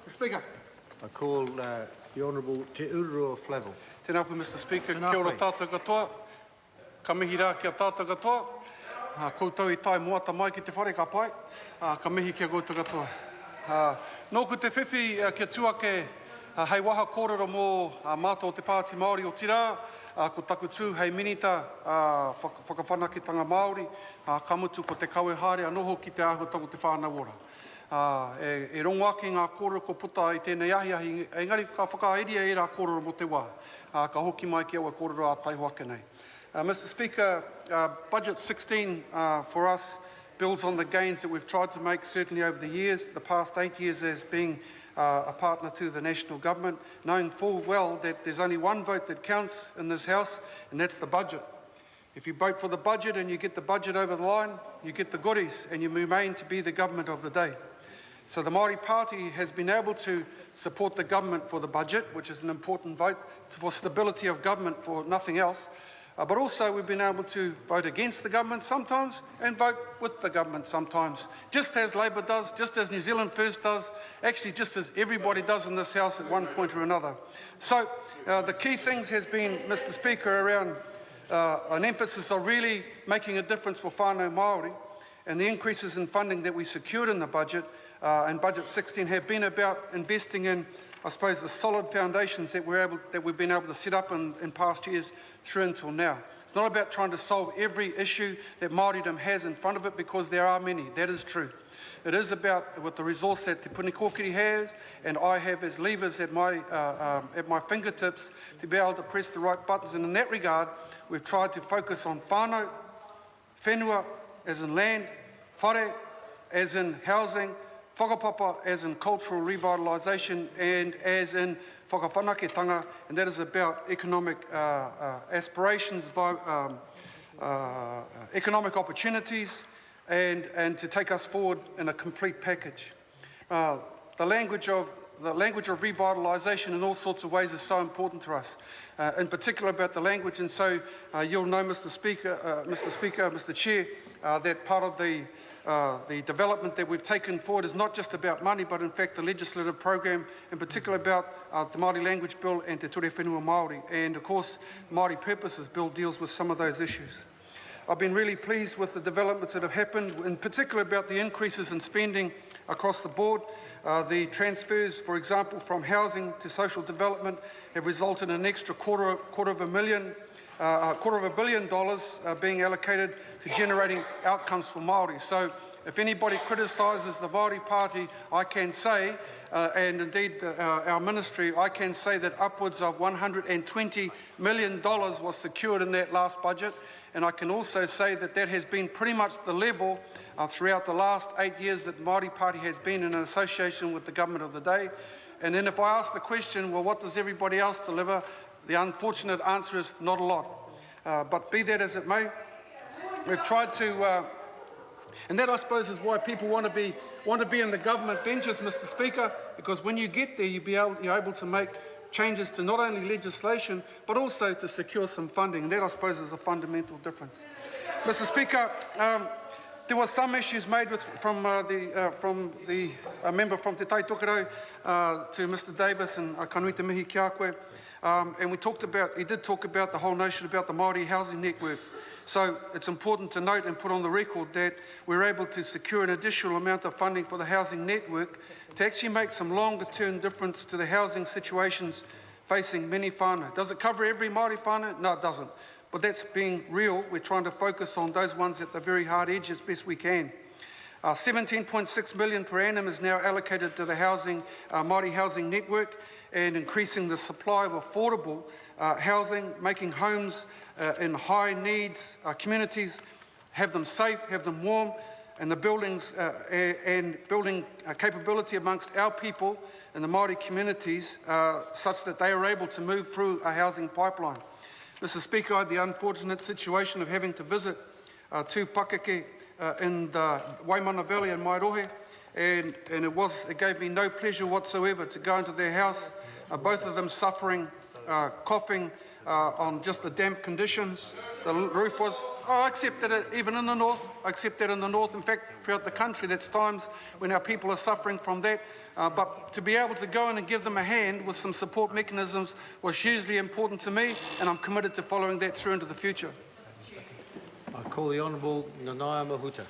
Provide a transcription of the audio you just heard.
Mr. Speaker. I call the Honourable Te Urua Flavel. Tēnā koe, Mr. Speaker. Kia ora tātou katoa. Ka mihi rā kia tātou katoa. Koutou I tai moata mai ki te whare ka pai. Ka mihi kia koutou katoa. Nō ko te whiwhi kia tuake hei waha kōrero mō mātou te Pāti Māori o Tirā. Ko taku tū hei minita whakawhanakitanga Māori. Ka mutu ko te kawe haere anoho ki te āhuatanga o te whānau ora. E rongo ake ngā kōrero ko puta I tēnei ahi, engari ka whakaeria e rā kōrero mo te wā. Ka hoki mai ki aua kōrero a taiho ake nei. Mr. Speaker, Budget 16 for us builds on the gains that we've tried to make certainly over the years, the past 8 years as being a partner to the national government, knowing full well that there's only one vote that counts in this House, and that's the budget. If you vote for the budget and you get the budget over the line, you get the goodies and you remain to be the government of the day. So the Māori Party has been able to support the government for the budget, which is an important vote for stability of government for nothing else. But also we've been able to vote against the government sometimes and vote with the government sometimes, just as Labour does, just as New Zealand First does, actually just as everybody does in this House at one point or another. So the key things has been, Mr. Speaker, around an emphasis of really making a difference for whānau Māori, and the increases in funding that we secured in the budget and Budget 16 have been about investing in, I suppose, the solid foundations that we've been able to set up in past years through until now. It's not about trying to solve every issue that Māoridom has in front of it, because there are many, that is true. It is about, with the resource that Te Puni Kōkiri has and I have as levers at my fingertips, to be able to press the right buttons. And in that regard, we've tried to focus on whānau, whenua as in land, whare as in housing, whakapapa as in cultural revitalisation, and as in whakawhanaketanga, and that is about economic aspirations, economic opportunities, and to take us forward in a complete package. The language of revitalisation in all sorts of ways is so important to us, in particular about the language, and so you'll know, Mr. Chair, that part of the development that we've taken forward is not just about money, but in fact the legislative program, in particular about the Māori Language Bill and Te Ture Whenua Māori. And of course, the Māori Purposes Bill deals with some of those issues. I've been really pleased with the developments that have happened, in particular about the increases in spending across the board. The transfers, for example, from housing to social development have resulted in an extra quarter of $1 billion being allocated to generating outcomes for Māori. So if anybody criticises the Māori Party, I can say, and indeed our ministry, I can say that upwards of $120 million was secured in that last budget. And I can also say that that has been pretty much the level throughout the last 8 years that the Māori Party has been in an association with the government of the day. And then if I ask the question, well, what does everybody else deliver? The unfortunate answer is not a lot. But be that as it may, we've tried to, and that I suppose is why people want to be in the government benches, Mr. Speaker, because when you get there, you're able to make changes to not only legislation, but also to secure some funding. And that, I suppose, is a fundamental difference. Mr. Speaker, there were some issues made from the member from Te Tai Tokerau to Mr. Davis and Kanuita Mihi Kia koe. And he did talk about the whole notion about the Māori housing network. So it's important to note and put on the record that we're able to secure an additional amount of funding for the housing network to actually make some longer-term difference to the housing situations facing many whānau. Does it cover every Māori whānau? No, it doesn't. But that's being real. We're trying to focus on those ones at the very hard edge as best we can. 17.6 million per annum is now allocated to the Māori housing network, and increasing the supply of affordable housing, making homes in high needs communities, have them safe, have them warm, and the buildings and building capability amongst our people and the Māori communities such that they are able to move through a housing pipeline. Mr. Speaker, I had the unfortunate situation of having to visit two pakeke in the Waimana Valley in Mairohe, and it gave me no pleasure whatsoever to go into their house, both of them suffering, coughing on just the damp conditions. The roof was I accept that even in the north. I accept that in the north. In fact, throughout the country, that's times when our people are suffering from that. But to be able to go in and give them a hand with some support mechanisms was hugely important to me, and I'm committed to following that through into the future. I call the Honourable Nanaia Mahuta.